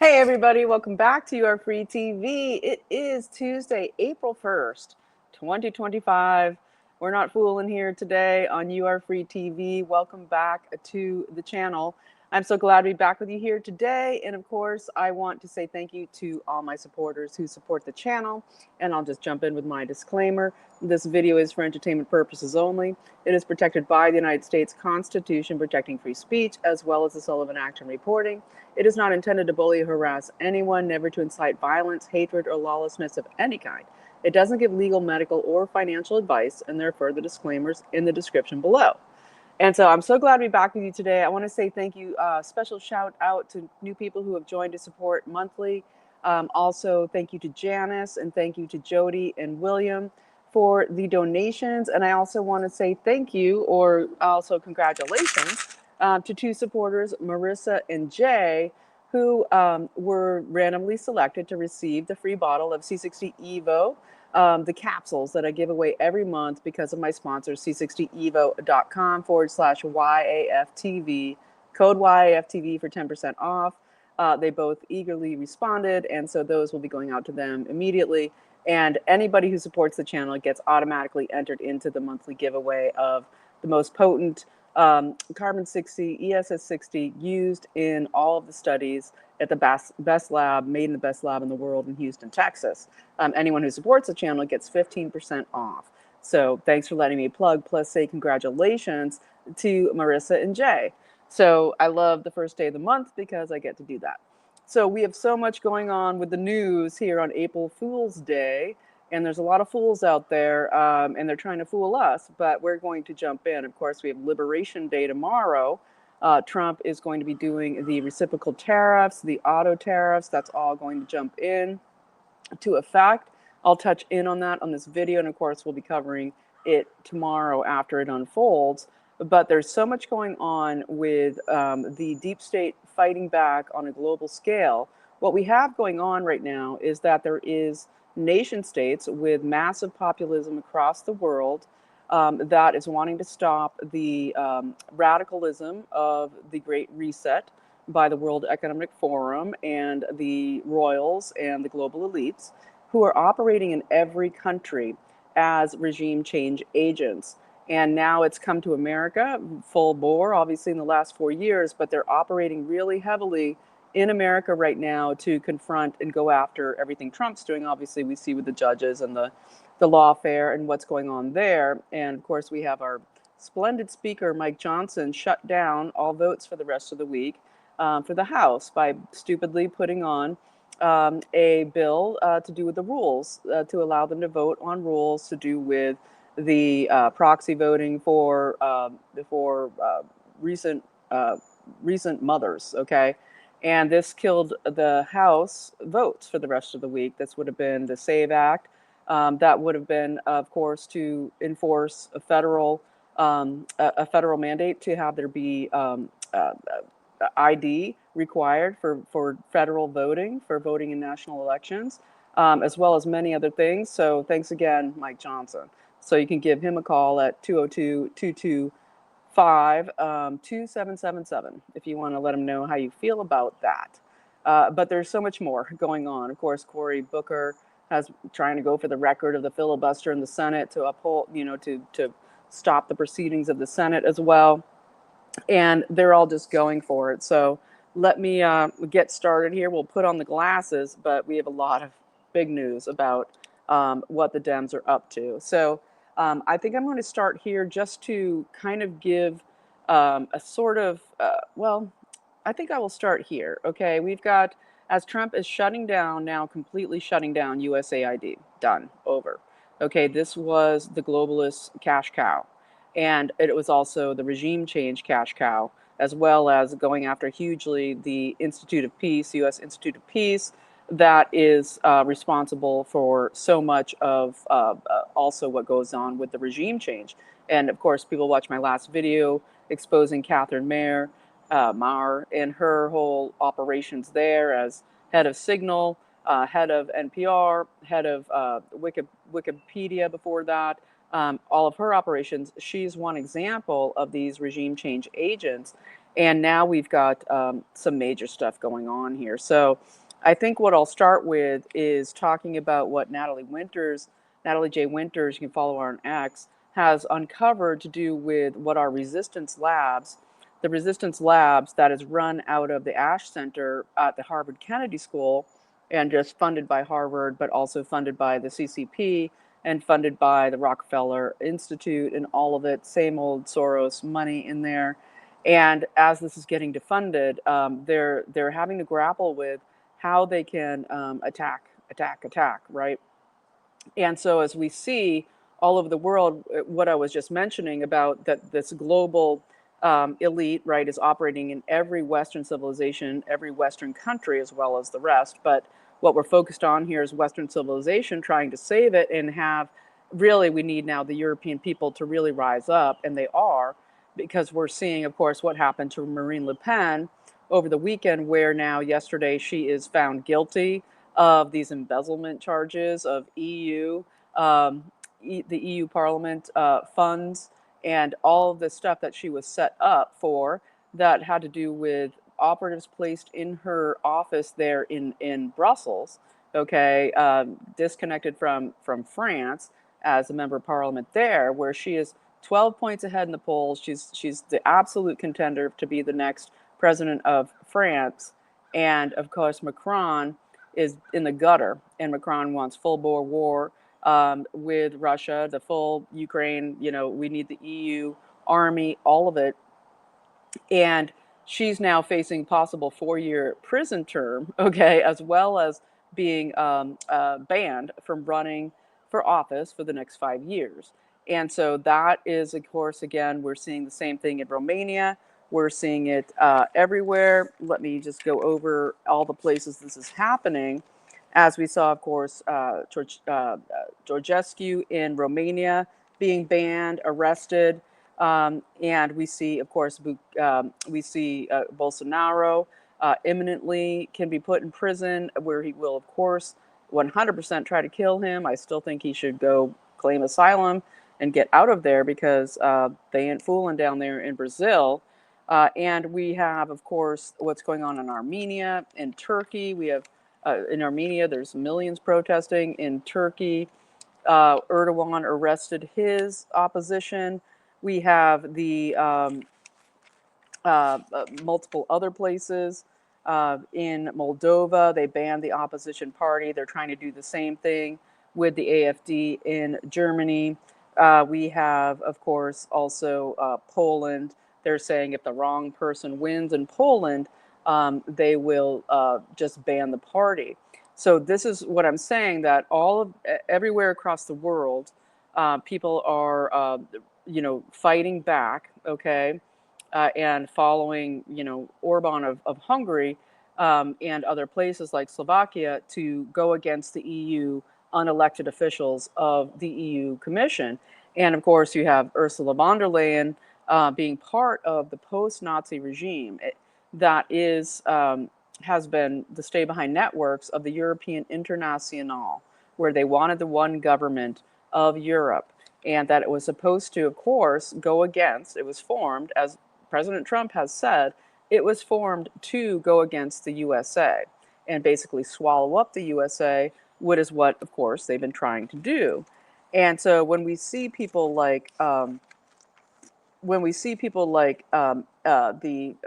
Hey everybody, welcome back to Your Free TV. It is Tuesday, April 1st, 2025. We're not fooling here today on You Are Free TV. Welcome back to the channel. I'm so glad to be back with you here today. And of course, I want to say thank you to all my supporters who support the channel. And I'll just jump in with my disclaimer. This video is for entertainment purposes only. It is protected by the United States Constitution protecting free speech, as well as the Sullivan Act and reporting. It is not intended to bully or harass anyone, never to incite violence, hatred, or lawlessness of any kind. It doesn't give legal, medical, or financial advice, and there are further disclaimers in the description below. And so I'm so glad to be back with you today. I want to say thank you, special shout out to new people who have joined to support monthly. Also, thank you to Janice, and thank you to Jody and William for the donations. And I also want to say thank you, or also congratulations, to two supporters, Marissa and Jay, who were randomly selected to receive the free bottle of C60 Evo, the capsules that I give away every month because of my sponsor, c60evo.com/YAFTV, code YAFTV for 10% off. They both eagerly responded, and so those will be going out to them immediately. And anybody who supports the channel gets automatically entered into the monthly giveaway of the most potent carbon 60, ESS 60 used in all of the studies at the best lab, made in the best lab in the world in Houston, Texas. Anyone who supports the channel gets 15% off. So thanks for letting me plug, plus say congratulations to Marissa and Jay. So I love the first day of the month because I get to do that. So we have so much going on with the news here on April Fool's Day. And there's a lot of fools out there, and they're trying to fool us, but we're going to jump in. Of course, we have Liberation Day tomorrow. Trump is going to be doing the reciprocal tariffs, the auto tariffs. That's all going to jump in to effect. I'll touch in on that on this video, and of course, we'll be covering it tomorrow after it unfolds. But there's so much going on with the deep state fighting back on a global scale. What we have going on right now is that there is nation states with massive populism across the world that is wanting to stop the radicalism of the Great Reset by the World Economic Forum and the royals and the global elites who are operating in every country as regime change agents. And now it's come to America full bore, obviously in the last 4 years, but they're operating really heavily in America right now to confront and go after everything Trump's doing. Obviously, we see with the judges and the lawfare and what's going on there. And of course, we have our splendid speaker, Mike Johnson, shut down all votes for the rest of the week for the House by stupidly putting on a bill to do with the rules, to allow them to vote on rules to do with the proxy voting for recent mothers, okay? And this killed the House votes for the rest of the week. This would have been the SAVE Act. That would have been, of course, to enforce a federal mandate to have there be ID required for federal voting, for voting in national elections, as well as many other things. So thanks again, Mike Johnson. So you can give him a call at 202-225-2777 if you want to let him know how you feel about that. But there's so much more going on. Of course, Cory Booker has trying to go for the record of the filibuster in the Senate to uphold, to stop the proceedings of the Senate as well. And they're all just going for it. So let me get started here. We'll put on the glasses, but we have a lot of big news about what the Dems are up to. So I think I'm going to start here just to kind of give a sort of, well, I think I will start here. Okay, we've got, as Trump is shutting down now, completely shutting down USAID. Done. Over. Okay, this was the globalist cash cow. And it was also the regime change cash cow, as well as going after hugely the Institute of Peace, U.S. Institute of Peace, that is responsible for so much of also what goes on with the regime change. And of course, people watch my last video exposing Catherine Maher and her whole operations there as head of Signal, head of NPR, head of Wikipedia before that. All of her operations, she's one example of these regime change agents. And now we've got some major stuff going on here. So I think what I'll start with is talking about what Natalie J. Winters, you can follow her on X, has uncovered to do with what our the resistance labs that is run out of the Ash Center at the Harvard Kennedy School, and just funded by Harvard, but also funded by the CCP and funded by the Rockefeller Institute and all of it, same old Soros money in there. And as this is getting defunded, they're having to grapple with how they can attack, right? And so as we see all over the world, what I was just mentioning about that this global elite, right, is operating in every Western civilization, every Western country, as well as the rest. But what we're focused on here is Western civilization trying to save it and have, really, we need now the European people to really rise up, and they are, because we're seeing, of course, what happened to Marine Le Pen over the weekend, where now yesterday she is found guilty of these embezzlement charges of the EU Parliament funds, and all of the stuff that she was set up for that had to do with operatives placed in her office there in Brussels, okay, disconnected from France as a member of parliament there, where she is 12 points ahead in the polls. She's the absolute contender to be the next president of France. And of course, Macron is in the gutter, and Macron wants full-bore war with Russia, the full Ukraine. We need the EU army, all of it. And she's now facing possible 4-year prison term, okay, as well as being banned from running for office for the next 5 years. And so that is, of course, again, we're seeing the same thing in Romania. We're seeing it everywhere. Let me just go over all the places this is happening. As we saw, of course, Georgescu in Romania being banned, arrested. And we see, of course, Bolsonaro imminently can be put in prison, where he will, of course, 100% try to kill him. I still think he should go claim asylum and get out of there, because they ain't fooling down there in Brazil. And we have, of course, what's going on in Armenia, in Turkey. We have, in Armenia, there's millions protesting. In Turkey, Erdogan arrested his opposition. We have the multiple other places. In Moldova, they banned the opposition party. They're trying to do the same thing with the AfD in Germany. We have, of course, also Poland. They're saying if the wrong person wins in Poland, they will just ban the party. So this is what I'm saying, that everywhere across the world, people are, fighting back, okay, and following, Orban of Hungary, and other places like Slovakia, to go against the EU unelected officials of the EU Commission. And of course, you have Ursula von der Leyen being part of the post-Nazi regime that has been the stay-behind networks of the European International, where they wanted the one government of Europe, and that it was supposed to, of course, go against, it was formed, as President Trump has said, it was formed to go against the USA and basically swallow up the USA, which is what, of course, they've been trying to do. And so when we see people like the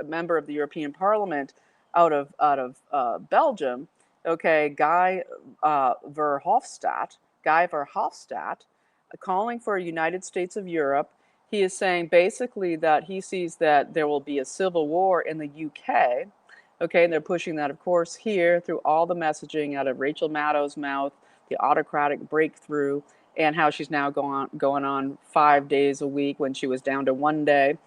member of the European Parliament out of Belgium, okay, Guy Verhofstadt, calling for a United States of Europe. He is saying basically that he sees that there will be a civil war in the UK. Okay, and they're pushing that, of course, here through all the messaging out of Rachel Maddow's mouth, the autocratic breakthrough, and how she's now going on 5 days a week when she was down to 1 day.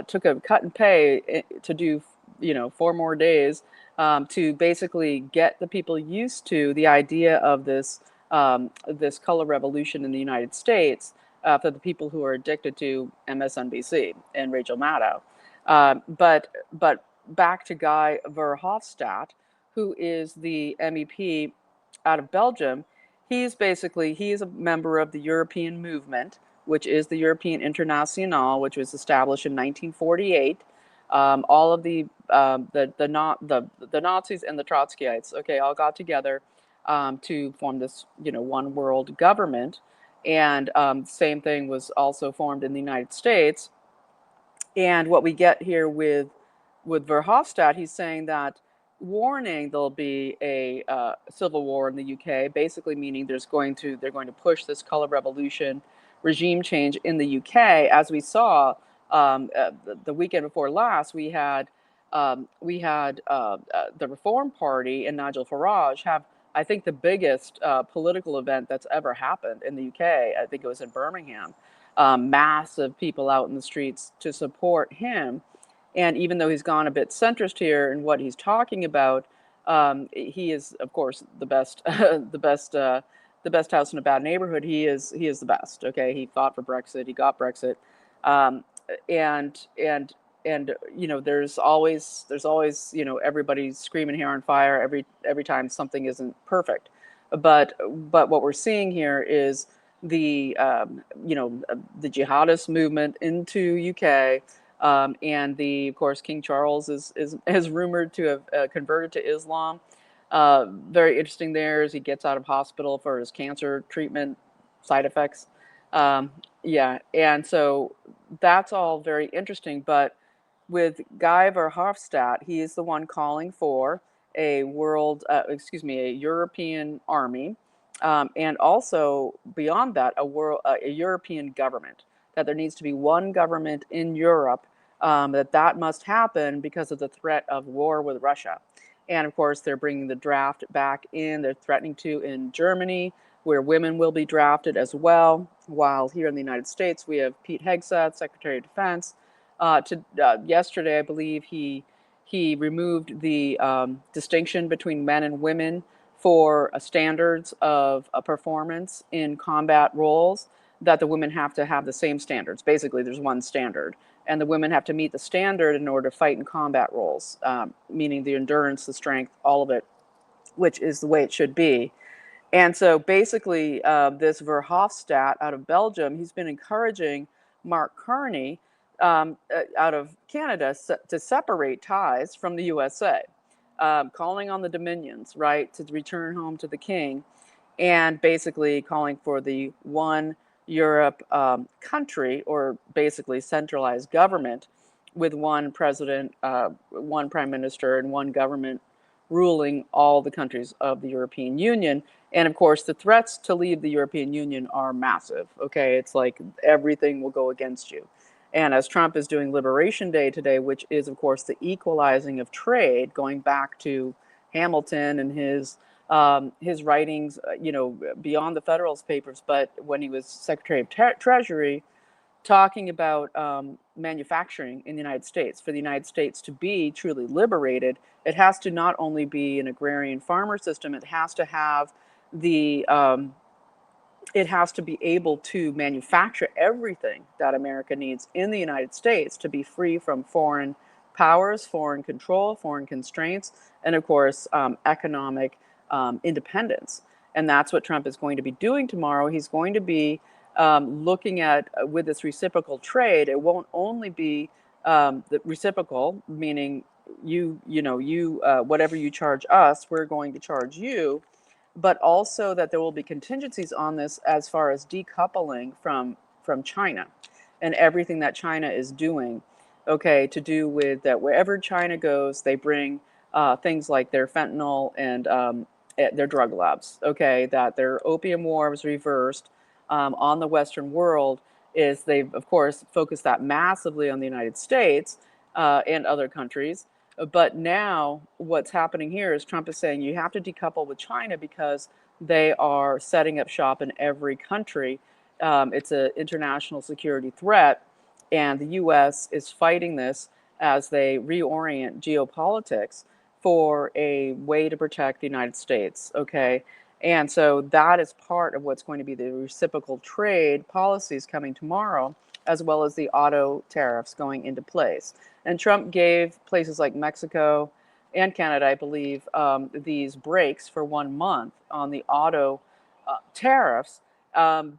Took a cut in pay to do, 4 more days, to basically get the people used to the idea of this color revolution in the United States, for the people who are addicted to MSNBC and Rachel Maddow. But back to Guy Verhofstadt, who is the MEP out of Belgium. He is a member of the European movement, which is the European International, which was established in 1948. All of the Nazis and the Trotskyites, okay, all got together to form this, one world government. And same thing was also formed in the United States. And what we get here with Verhofstadt, he's saying that warning there'll be a civil war in the UK, basically meaning they're going to push this color revolution regime change in the UK. As we saw the weekend before last, we had the Reform Party and Nigel Farage have, I think, the biggest political event that's ever happened in the UK. I think it was in Birmingham. Massive people out in the streets to support him. And even though he's gone a bit centrist here in what he's talking about, he is, of course, the best, the best house in a bad neighborhood. He is the best. Okay, he fought for Brexit. He got Brexit, um, and and and there's always everybody screaming hair on fire every time something isn't perfect. But what we're seeing here is the the jihadist movement into UK, and of course King Charles is rumored to have converted to Islam. Very interesting there as he gets out of hospital for his cancer treatment side effects. Yeah, and so that's all very interesting. But with Guy Verhofstadt, he is the one calling for a a European army, and also beyond that, a European government. That there needs to be one government in Europe. That must happen because of the threat of war with Russia. And of course, they're bringing the draft back in. They're threatening to in Germany, where women will be drafted as well. While here in the United States, we have Pete Hegseth, Secretary of Defense. Yesterday, I believe he removed the distinction between men and women for standards of performance in combat roles. That the women have to have the same standards. Basically, there's one standard, and the women have to meet the standard in order to fight in combat roles, meaning the endurance, the strength, all of it, which is the way it should be. And so basically, this Verhofstadt out of Belgium, he's been encouraging Mark Carney out of Canada to separate ties from the USA, calling on the Dominions, right, to return home to the king, and basically calling for the one Europe country, or basically centralized government with one president, one prime minister, and one government ruling all the countries of the European Union. And of course, the threats to leave the European Union are massive. Okay, it's like everything will go against you. And as Trump is doing Liberation Day today, which is, of course, the equalizing of trade, going back to Hamilton and his writings, beyond the Federalist Papers, but when he was Secretary of Treasury, talking about manufacturing in the United States. For the United States to be truly liberated, it has to not only be an agrarian farmer system, it has to have it has to be able to manufacture everything that America needs in the United States to be free from foreign powers, foreign control, foreign constraints, and of course, economic independence. And that's what Trump is going to be doing tomorrow. He's going to be looking at, with this reciprocal trade, it won't only be the reciprocal, meaning you whatever you charge us, we're going to charge you, but also that there will be contingencies on this as far as decoupling from China and everything that China is doing, okay, to do with that. Wherever China goes, they bring things like their fentanyl and their drug labs, okay, that their opium war was reversed on the Western world. Is they've, of course, focused that massively on the United States and other countries. But now what's happening here is Trump is saying you have to decouple with China because they are setting up shop in every country. It's an international security threat, and the U.S. is fighting this as they reorient geopolitics for a way to protect the United States, okay? And so that is part of what's going to be the reciprocal trade policies coming tomorrow, as well as the auto tariffs going into place. And Trump gave places like Mexico and Canada, I believe, these breaks for 1 month on the auto tariffs.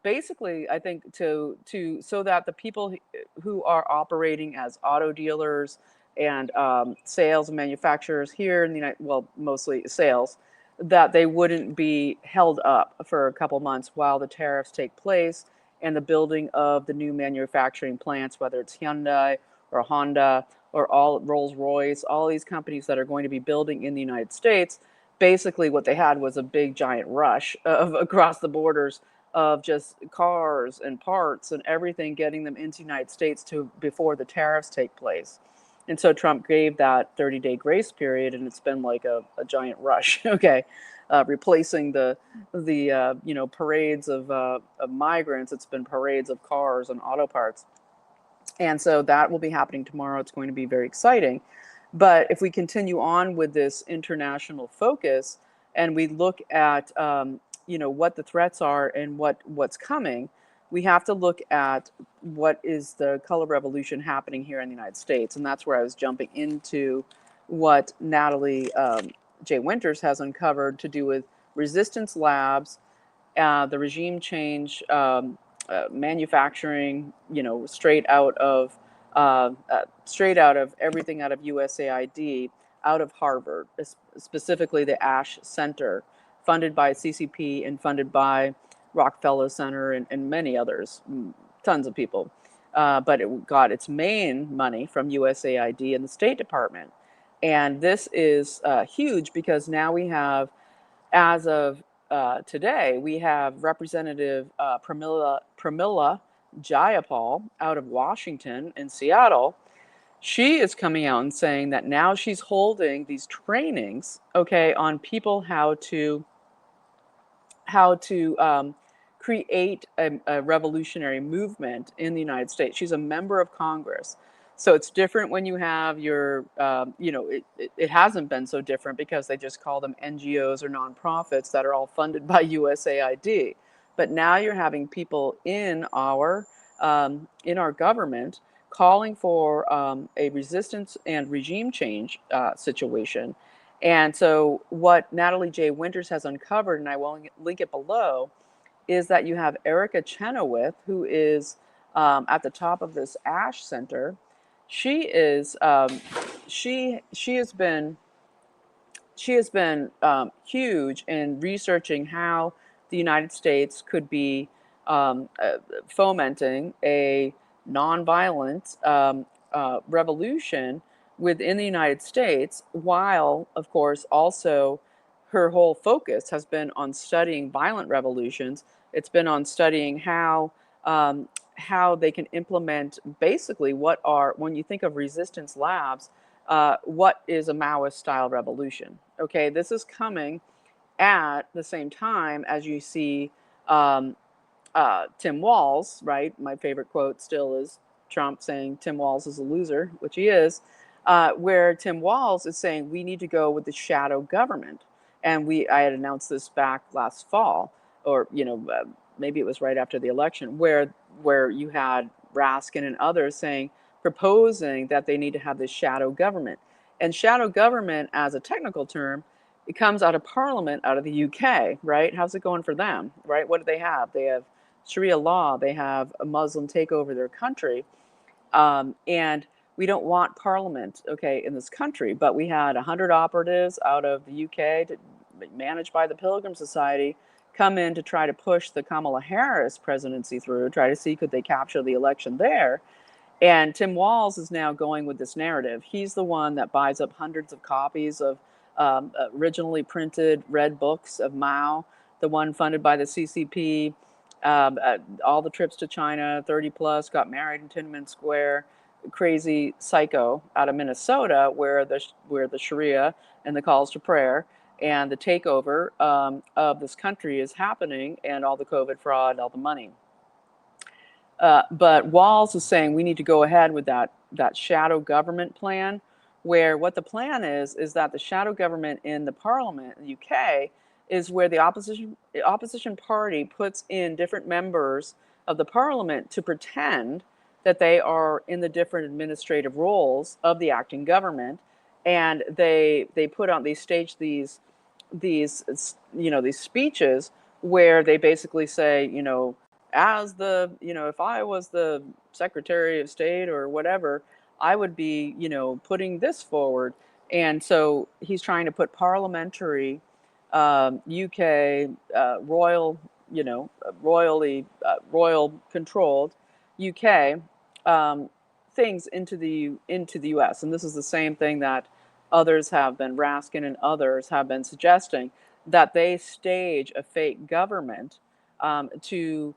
Basically, I think to so that the people who are operating as auto dealers, and sales and manufacturers here in the United, well, mostly sales, that they wouldn't be held up for a couple months while the tariffs take place and the building of the new manufacturing plants, whether it's Hyundai or Honda or all Rolls-Royce, all these companies that are going to be building in the United States. Basically, what they had was a big giant rush of across the borders of just cars and parts and everything, getting them into the United States to before the tariffs take place. And so Trump gave that 30-day grace period, and it's been like a giant rush. Okay, replacing the parades of migrants. It's been parades of cars and auto parts, and so that will be happening tomorrow. It's going to be very exciting. But if we continue on with this international focus, and we look at what the threats are and what's coming, we have to look at what is the color revolution happening here in the United States. And that's where I was jumping into what Natalie J. Winters has uncovered to do with resistance labs, the regime change manufacturing, straight out of everything out of USAID, out of Harvard, specifically the Ash Center, funded by CCP and funded by Rockefeller Center and many others, tons of people. But it got its main money from USAID and the State Department. And this is huge because now we have, as of today, we have Representative Pramila Jayapal out of Washington in Seattle. She is coming out and saying that now she's holding these trainings, okay, on people how to create a revolutionary movement in the United States. She's a member of Congress. So it's different when you have your, it hasn't been so different because they just call them NGOs or nonprofits that are all funded by USAID. But now you're having people in our government calling for a resistance and regime change situation. And so what Natalie J. Winters has uncovered, and I will link it below, is that you have Erica Chennowith, who is at the top of this Ash Center. She is she has been huge in researching how the United States could be fomenting a nonviolent revolution within the United States, while, of course, also her whole focus has been on studying violent revolutions. It's been on studying how they can implement basically when you think of resistance labs, what is a Maoist style revolution? Okay, this is coming at the same time as you see Tim Walz, right? My favorite quote still is Trump saying Tim Walz is a loser, which he is, where Tim Walz is saying we need to go with the shadow government. And I had announced this back last fall, or maybe it was right after the election, where you had Raskin and others proposing that they need to have this shadow government. And shadow government, as a technical term, it comes out of Parliament, out of the UK, right? How's it going for them, right? What do they have? They have Sharia law. They have a Muslim takeover their country. And we don't want Parliament, okay, in this country. But we had 100 operatives out of the UK, managed by the Pilgrim Society, come in to try to push the Kamala Harris presidency through, try to see could they capture the election there. And Tim Walz is now going with this narrative. He's the one that buys up hundreds of copies of originally printed red books of Mao, the one funded by the CCP, all the trips to China, 30 plus, got married in Tiananmen Square, crazy psycho out of Minnesota, where the Sharia and the calls to prayer and the takeover of this country is happening, and all the COVID fraud, all the money. But Walz is saying we need to go ahead with that shadow government plan, where what the plan is that the shadow government in the Parliament in the UK is where the opposition party puts in different members of the Parliament to pretend that they are in the different administrative roles of the acting government, and they stage these speeches where they basically say, as if I was the Secretary of State or whatever, I would be, putting this forward. And so he's trying to put parliamentary, UK, royal, royal controlled UK, things into the US. And this is the same thing that others have been, Raskin and others have been suggesting, that they stage a fake government, to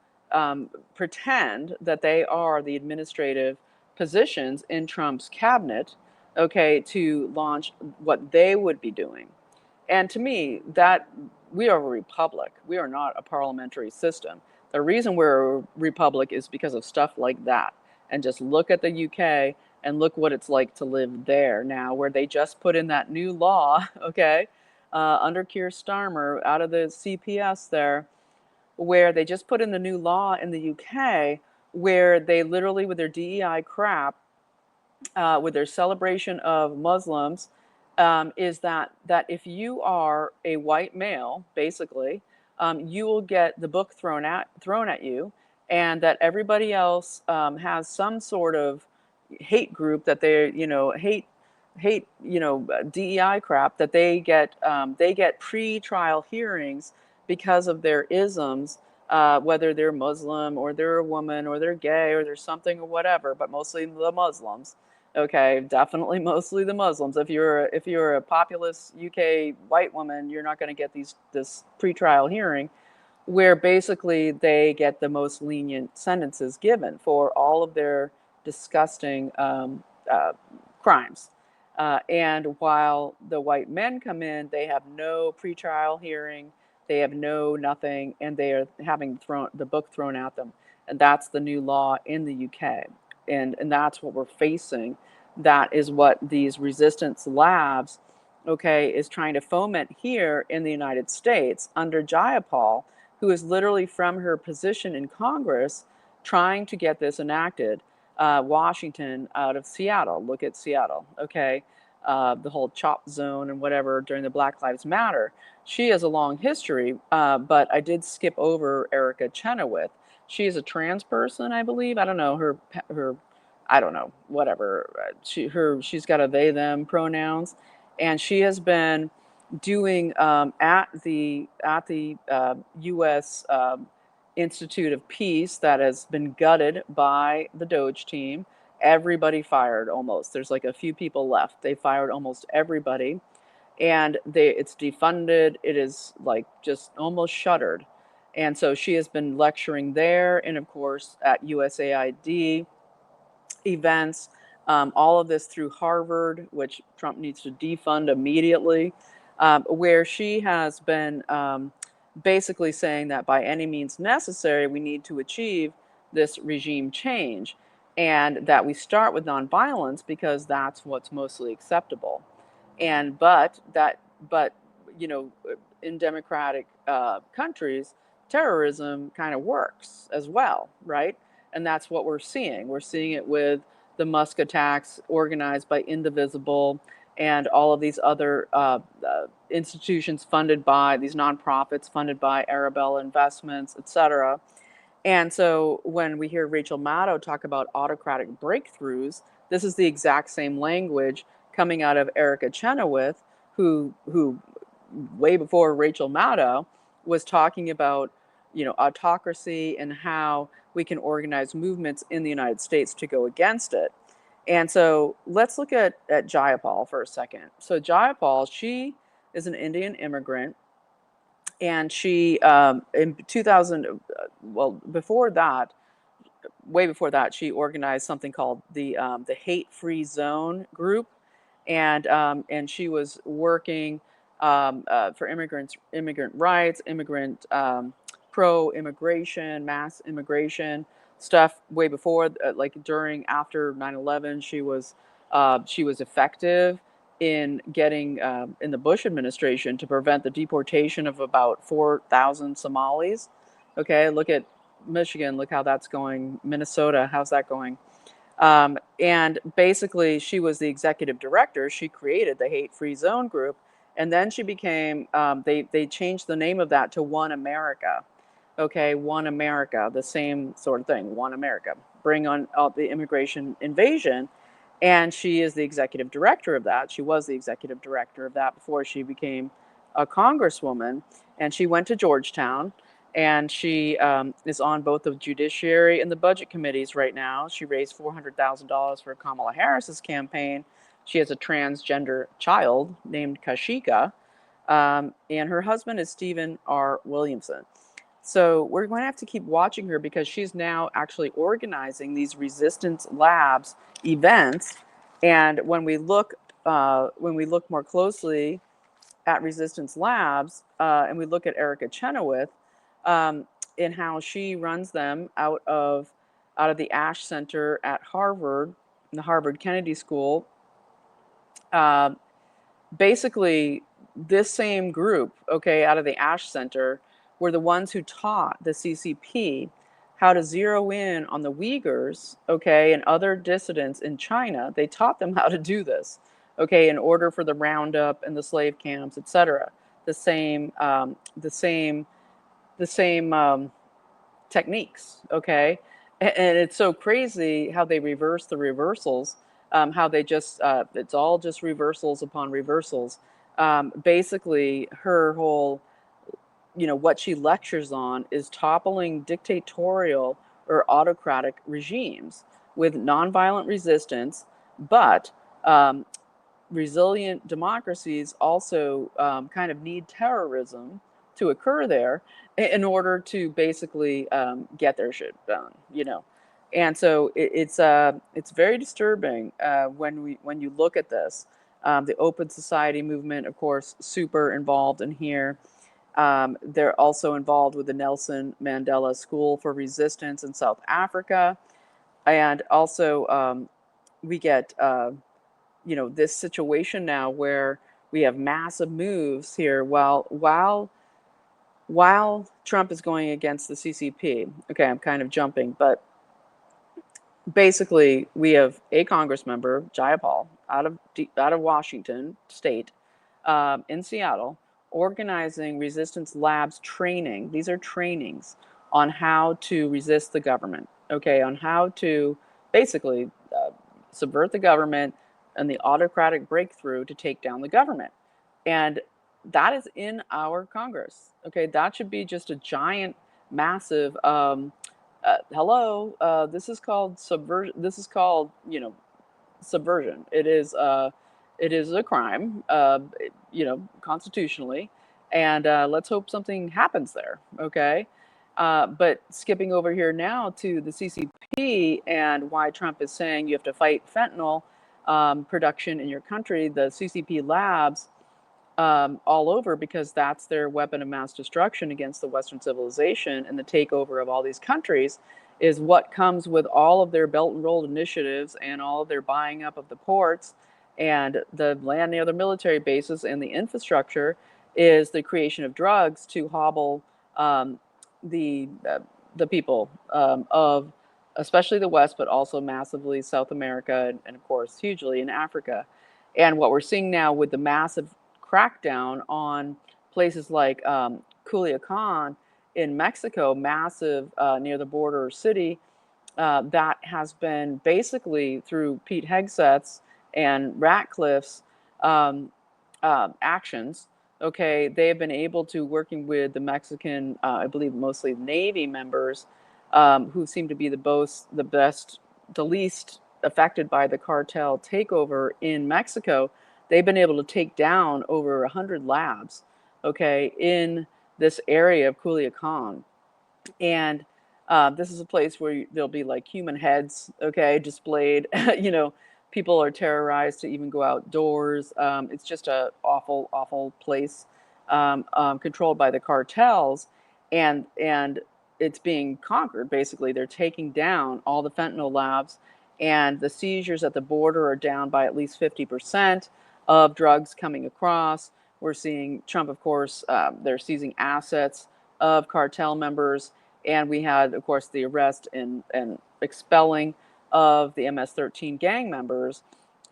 pretend that they are the administrative positions in Trump's cabinet, okay, to launch what they would be doing. And to me, that we are a republic. We are not a parliamentary system. The reason we're a republic is because of stuff like that. And just look at the UK and look what it's like to live there now, where they just put in that new law, okay, under Keir Starmer out of the CPS there, where they just put in the new law in the UK, where they literally, with their DEI crap, with their celebration of Muslims, is that if you are a white male, basically, you will get the book thrown at you, and that everybody else has some sort of hate group that they, hate, DEI crap, that they get pre-trial hearings because of their isms, whether they're Muslim or they're a woman or they're gay or they're something or whatever, but mostly the Muslims. Okay, definitely mostly the Muslims. If you're a populous UK white woman, you're not going to get this pretrial hearing, where basically they get the most lenient sentences given for all of their disgusting crimes. And while the white men come in, they have no pretrial hearing, they have no nothing, and they are having the book thrown at them. And that's the new law in the UK. And that's what we're facing. That is what these resistance labs, okay, is trying to foment here in the United States under Jayapal, who is literally from her position in Congress trying to get this enacted. Washington out of Seattle. Look at Seattle, okay? The whole chop zone and whatever during the Black Lives Matter. She has a long history, but I did skip over Erica Chenowith. She is a trans person, I believe. I don't know her. I don't know. Whatever. She's got a they them pronouns, and she has been doing at the U.S. Institute of Peace that has been gutted by the Doge team. Everybody fired almost. There's like a few people left. They fired almost everybody, and it's defunded. It is like just almost shuttered. And so she has been lecturing there, and of course at USAID events. All of this through Harvard, which Trump needs to defund immediately, where she has been basically saying that by any means necessary, we need to achieve this regime change, and that we start with nonviolence because that's what's mostly acceptable. And but you know, in democratic countries, terrorism kind of works as well, right? And that's what we're seeing. We're seeing it with the Musk attacks organized by Indivisible and all of these other institutions funded by these nonprofits funded by Arabella Investments, etc. And so when we hear Rachel Maddow talk about autocratic breakthroughs, this is the exact same language coming out of Erica Chenowith, who way before Rachel Maddow was talking about, autocracy and how we can organize movements in the United States to go against it. And so let's look at Jayapal for a second. So Jayapal, she is an Indian immigrant, and she in 2000, well, before that, way before that, she organized something called the Hate Free Zone group, and she was working for immigrant rights, pro-immigration, mass immigration stuff way before, like during, after 9/11. She was effective in getting in the Bush administration to prevent the deportation of about 4,000 Somalis. Okay, look at Michigan, look how that's going. Minnesota, how's that going? And basically, she was the executive director. She created the Hate Free Zone group, and then she became. They changed the name of that to One America. Okay, One America, the same sort of thing. One America, bring on the immigration invasion, And she is the executive director of that. She was the executive director of that before she became a congresswoman. And she went to Georgetown, and she is on both the judiciary and the budget committees right now. She raised $400,000 for Kamala Harris's campaign. She has a transgender child named Kashika, and her husband is Stephen R. Williamson. So we're going to have to keep watching her, because she's now actually organizing these resistance labs events. And when we look more closely at resistance labs, and we look at Erica Chenowith, in how she runs them out of the Ash Center at Harvard, the Harvard Kennedy School. Basically, this same group, okay, out of the Ash Center, were the ones who taught the CCP how to zero in on the Uyghurs, okay, and other dissidents in China. They taught them how to do this, okay, in order for the roundup and the slave camps, etc. The same techniques, okay? And it's so crazy how they reverse the reversals, how they just, it's all just reversals upon reversals. Basically, her whole, what she lectures on is toppling dictatorial or autocratic regimes with nonviolent resistance, but resilient democracies also kind of need terrorism to occur there in order to basically get their shit done. And so it's very disturbing when you look at this. The Open Society movement, of course, super involved in here. They're also involved with the Nelson Mandela School for Resistance in South Africa, and also we get this situation now where we have massive moves here while Trump is going against the CCP. Okay, I'm kind of jumping, but basically we have a Congress member, Jayapal, out of Washington State, in Seattle, organizing resistance labs training. These are trainings on how to resist the government. Okay, on how to basically subvert the government and the autocratic breakthrough to take down the government. And that is in our Congress. Okay, that should be just a giant, massive. Hello, this is called subversion. This is called subversion. It is a crime, constitutionally, and let's hope something happens there. Okay. But skipping over here now to the CCP and why Trump is saying you have to fight fentanyl production in your country, the CCP labs all over, because that's their weapon of mass destruction against the Western civilization, and the takeover of all these countries is what comes with all of their Belt and Road initiatives and all of their buying up of the ports and the land near the military bases and the infrastructure, is the creation of drugs to hobble the people of especially the West, but also massively South America, and of course hugely in Africa. And what we're seeing now with the massive crackdown on places like Culiacan in Mexico, massive near the border city, that has been basically through Pete Hegseth's and Ratcliffe's actions. Okay, they have been able to, working with the Mexican, I believe mostly Navy members, who seem to be the least affected by the cartel takeover in Mexico. They've been able to take down over 100 labs, okay, in this area of Culiacan. And this is a place where there'll be like human heads, okay, displayed. People are terrorized to even go outdoors. It's just a awful, awful place, controlled by the cartels, and it's being conquered. Basically, they're taking down all the fentanyl labs, and the seizures at the border are down by at least 50% of drugs coming across. We're seeing Trump, of course, they're seizing assets of cartel members. And we had, of course, the arrest and expelling of the MS-13 gang members.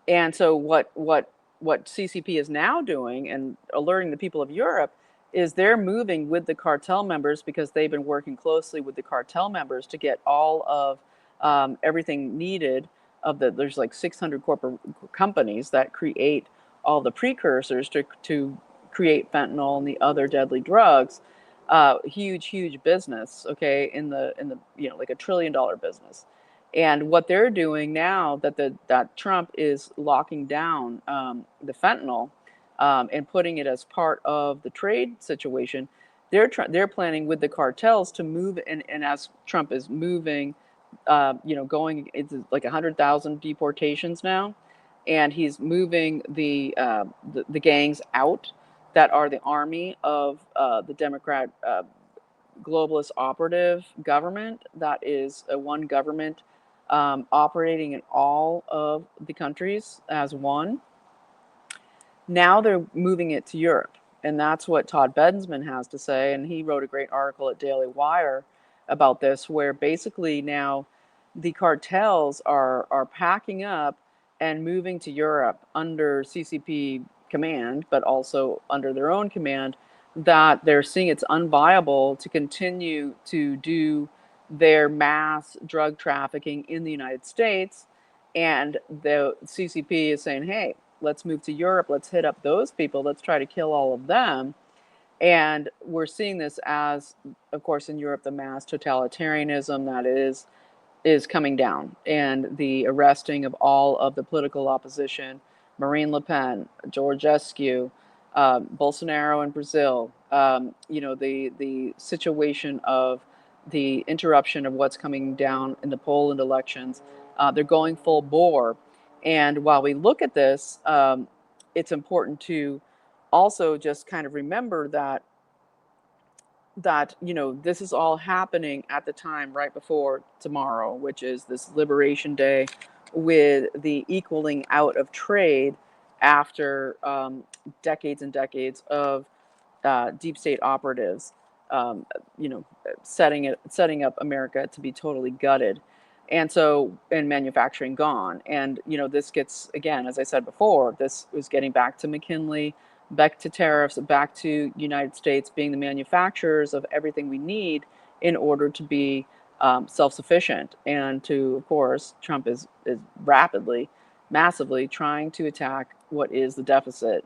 And so what CCP is now doing and alerting the people of Europe is they're moving with the cartel members, because they've been working closely with the cartel members to get all of everything needed there's like 600 corporate companies that create all the precursors to create fentanyl and the other deadly drugs. Huge business, okay, in the like $1 trillion business. And what they're doing now that Trump is locking down the fentanyl and putting it as part of the trade situation, they're planning with the cartels to move, and as Trump is moving, going into like 100,000 deportations now, and he's moving the gangs out that are the army of the Democrat globalist operative government, that is a one government operating in all of the countries as one. Now they're moving it to Europe. And that's what Todd Bensman has to say. And he wrote a great article at Daily Wire about this, where basically now the cartels are packing up and moving to Europe under CCP command, but also under their own command, that they're seeing it's unviable to continue to do their mass drug trafficking in the United States. And the CCP is saying, hey, let's move to Europe, let's hit up those people, let's try to kill all of them. And we're seeing this as, of course, in Europe, the mass totalitarianism that is coming down, and the arresting of all of the political opposition, Marine Le Pen, Georgescu, Bolsonaro in Brazil, the situation of the interruption of what's coming down in the Poland elections. They're going full bore. And while we look at this, it's important to also just kind of remember that this is all happening at the time right before tomorrow, which is this Liberation Day, with the equaling out of trade after decades and decades of deep state operatives, setting up America to be totally gutted. And manufacturing gone. And, this gets, again, as I said before, this was getting back to McKinley, back to tariffs, back to United States being the manufacturers of everything we need in order to be self-sufficient. And of course, Trump is rapidly, massively trying to attack what is the deficit.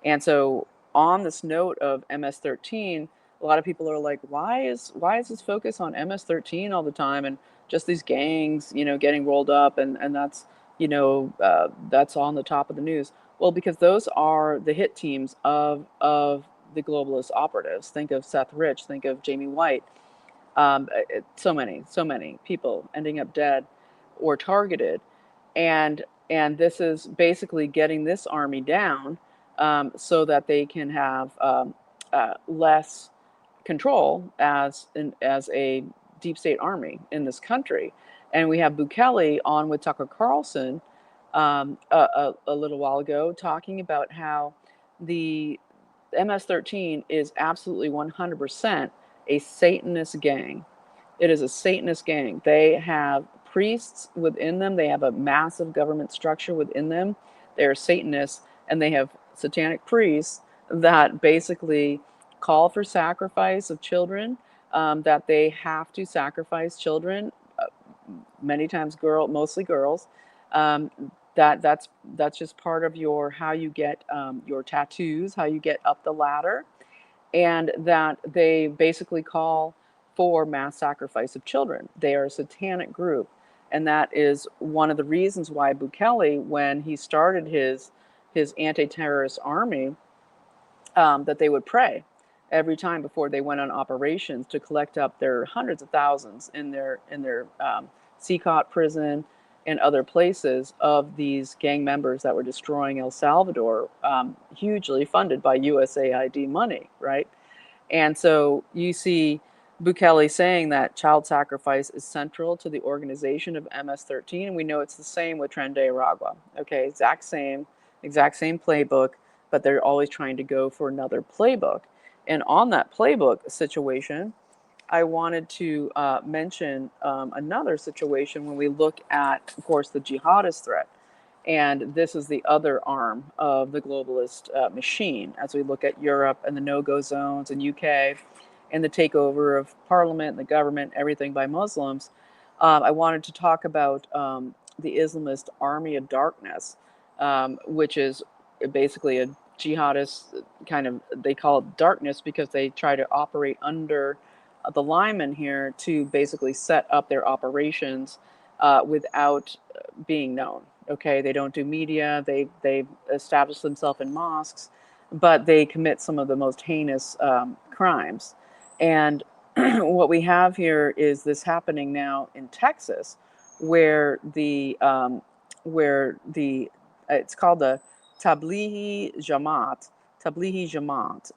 And so on this note of MS-13, a lot of people are like, why is this focus on MS-13 all the time, and just these gangs, getting rolled up, and that's, that's on the top of the news. Well, because those are the hit teams of the globalist operatives. Think of Seth Rich, think of Jamie White. So many people ending up dead or targeted, and this is basically getting this army down so that they can have less control as a deep state army in this country. And we have Bukele on with Tucker Carlson a little while ago, talking about how the MS-13 is absolutely 100% a Satanist gang. It is a Satanist gang. They have priests within them. They have a massive government structure within them. They are Satanists, and they have satanic priests that basically call for sacrifice of children, that they have to sacrifice children, many times mostly girls. That's just part of how you get your tattoos, how you get up the ladder, and that they basically call for mass sacrifice of children. They are a satanic group, and that is one of the reasons why Bukele, when he started his anti-terrorist army, that they would pray every time before they went on operations to collect up their hundreds of thousands in their Seacot prison and other places of these gang members that were destroying El Salvador, hugely funded by USAID money, right? And so you see Bukele saying that child sacrifice is central to the organization of MS-13, and we know it's the same with Tren de Aragua. Okay, exact same playbook, but they're always trying to go for another playbook. And on that playbook situation, I wanted to mention another situation when we look at, of course, the jihadist threat. And this is the other arm of the globalist machine as we look at Europe and the no-go zones and UK and the takeover of parliament and the government, everything by Muslims. I wanted to talk about the Islamist Army of Darkness, which is basically a jihadist kind of, they call it darkness because they try to operate under the linemen here to basically set up their operations without being known. Okay, they don't do media. They establish themselves in mosques, but they commit some of the most heinous crimes. And what we have here is this happening now in Texas, where the it's called the Tablighi Jamaat,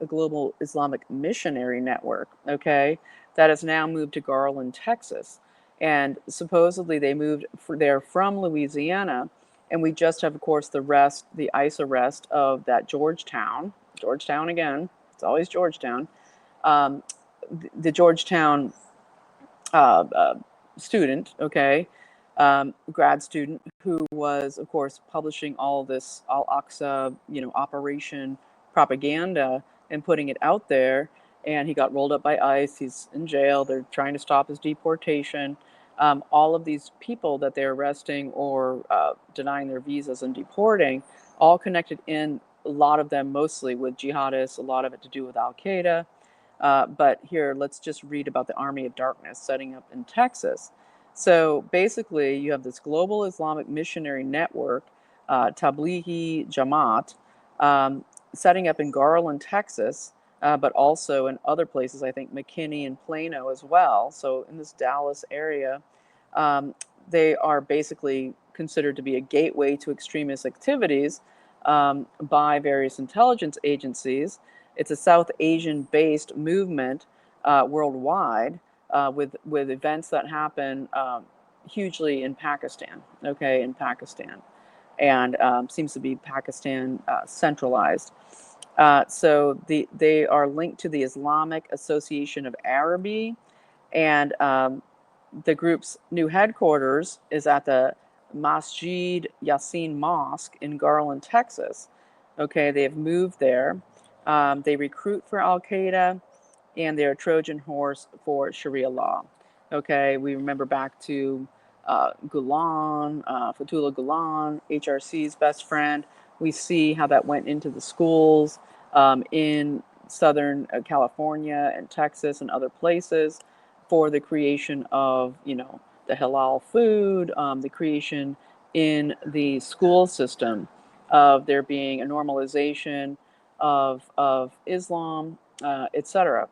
a global Islamic missionary network. Okay, that has now moved to Garland, Texas, and supposedly they moved there from Louisiana. And we just have, of course, the ICE arrest of that Georgetown again. It's always Georgetown. Um, the Georgetown uh, uh, student, okay, grad student, who was, of course, publishing all this Al-Aqsa, operation propaganda and putting it out there. And he got rolled up by ICE. He's in jail. They're trying to stop his deportation. All of these people that they're arresting or denying their visas and deporting, all connected in, a lot of them mostly with jihadists, a lot of it to do with Al-Qaeda. But here, let's just read about the Army of Darkness setting up in Texas. So basically, you have this global Islamic missionary network, Tablighi Jamaat, setting up in Garland, Texas, but also in other places, I think McKinney and Plano as well. So in this Dallas area, they are basically considered to be a gateway to extremist activities by various intelligence agencies. It's a South Asian-based movement worldwide with events that happen hugely in Pakistan. Okay, in Pakistan, and seems to be Pakistan centralized. So they are linked to the Islamic Association of Araby, and the group's new headquarters is at the Masjid Yassin Mosque in Garland, Texas. Okay, they have moved there. They recruit for Al Qaeda, and they're a Trojan horse for Sharia law. Okay, we remember back to Gulen, Fethullah Gulen, HRC's best friend. We see how that went into the schools in Southern California and Texas and other places for the creation of, the halal food, the creation in the school system of there being a normalization of Islam, etc.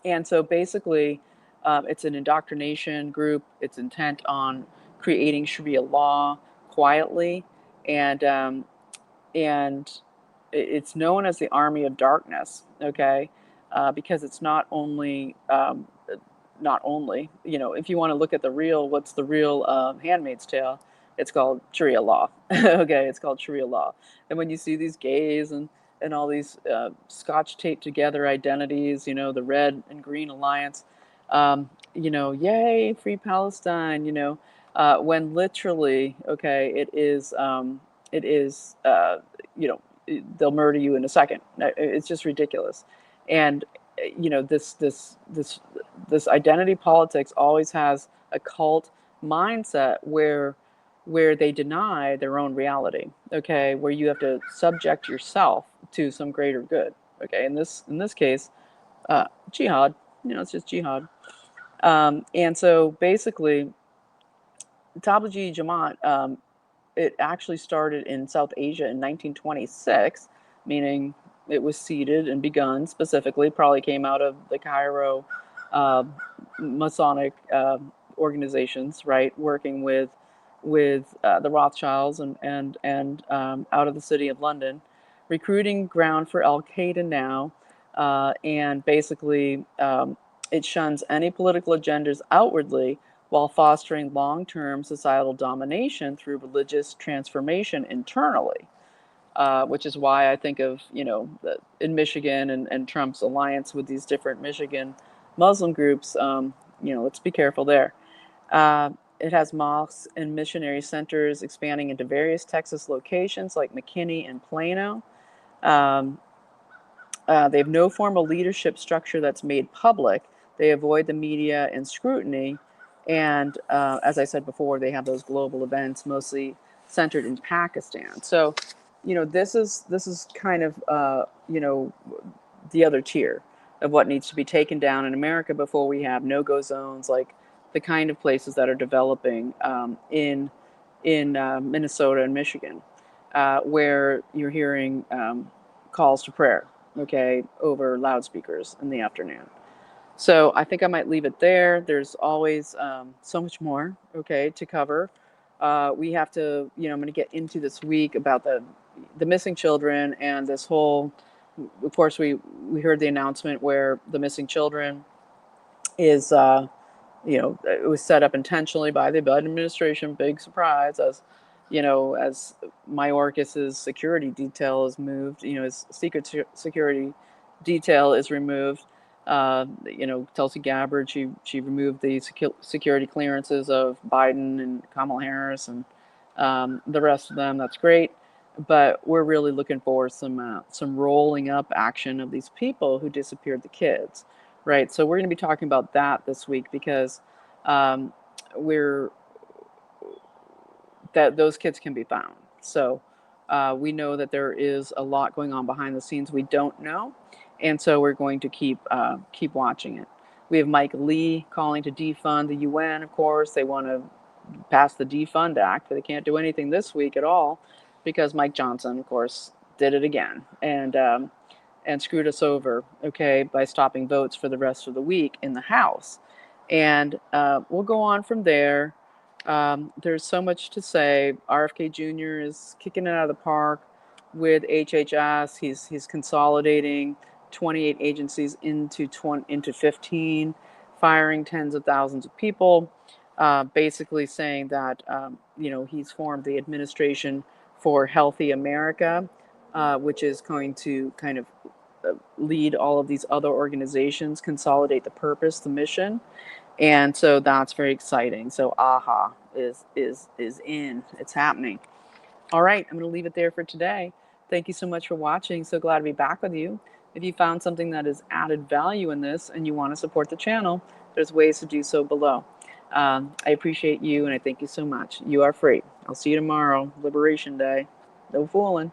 And so basically, it's an indoctrination group. It's intent on creating Sharia law quietly, and and it's known as the Army of Darkness. Okay, because it's not only, if you want to look at what's the real Handmaid's Tale, it's called Sharia law. Okay, it's called Sharia law. And when you see these gays and all these scotch taped together identities, the red and green alliance, yay, free Palestine, when literally, okay, it is, they'll murder you in a second. It's just ridiculous. And this identity politics always has a cult mindset where they deny their own reality. Okay, where you have to subject yourself to some greater good. Okay, in this case, jihad. It's just jihad. And so basically, Tablighi Jamaat, it actually started in South Asia in 1926, meaning it was seeded and begun specifically, probably came out of the Cairo Masonic organizations, right, working with the Rothschilds and out of the city of London, recruiting ground for Al Qaeda now, and basically it shuns any political agendas outwardly, while fostering long-term societal domination through religious transformation internally, which is why I think of, in Michigan and Trump's alliance with these different Michigan Muslim groups, let's be careful there. It has mosques and missionary centers expanding into various Texas locations like McKinney and Plano. They have no formal leadership structure that's made public. They avoid the media and scrutiny, And as I said before, they have those global events mostly centered in Pakistan. So, this is kind of the other tier of what needs to be taken down in America before we have no-go zones, like the kind of places that are developing in Minnesota and Michigan, where you're hearing calls to prayer, okay, over loudspeakers in the afternoon. So I think I might leave it there. There's always so much more, okay, to cover. We have to, I'm going to get into this week about the missing children and this whole. Of course, we heard the announcement where the missing children is, it was set up intentionally by the Biden administration. Big surprise, as as Mayorkas's security detail is moved. His secret security detail is removed. Tulsi Gabbard, she removed the security clearances of Biden and Kamala Harris and the rest of them. That's great, but we're really looking for some rolling up action of these people who disappeared the kids, right? So we're going to be talking about that this week because we're that those kids can be found. So we know that there is a lot going on behind the scenes we don't know, and so we're going to keep watching it. We have Mike Lee calling to defund the UN. Of course, they want to pass the Defund Act, but they can't do anything this week at all because Mike Johnson, of course, did it again and screwed us over, okay, by stopping votes for the rest of the week in the House. And we'll go on from there. There's so much to say. RFK Jr. is kicking it out of the park with HHS. He's consolidating 28 agencies into 15, firing tens of thousands of people, basically saying that he's formed the Administration for Healthy America, which is going to kind of lead all of these other organizations, consolidate the purpose, the mission. And so that's very exciting. So AHA is in. It's happening. All right, I'm going to leave it there for today. Thank you so much for watching. So glad to be back with you. If you found something that is added value in this and you want to support the channel, there's ways to do so below. I appreciate you and I thank you so much. You are free. I'll see you tomorrow, Liberation Day. No fooling.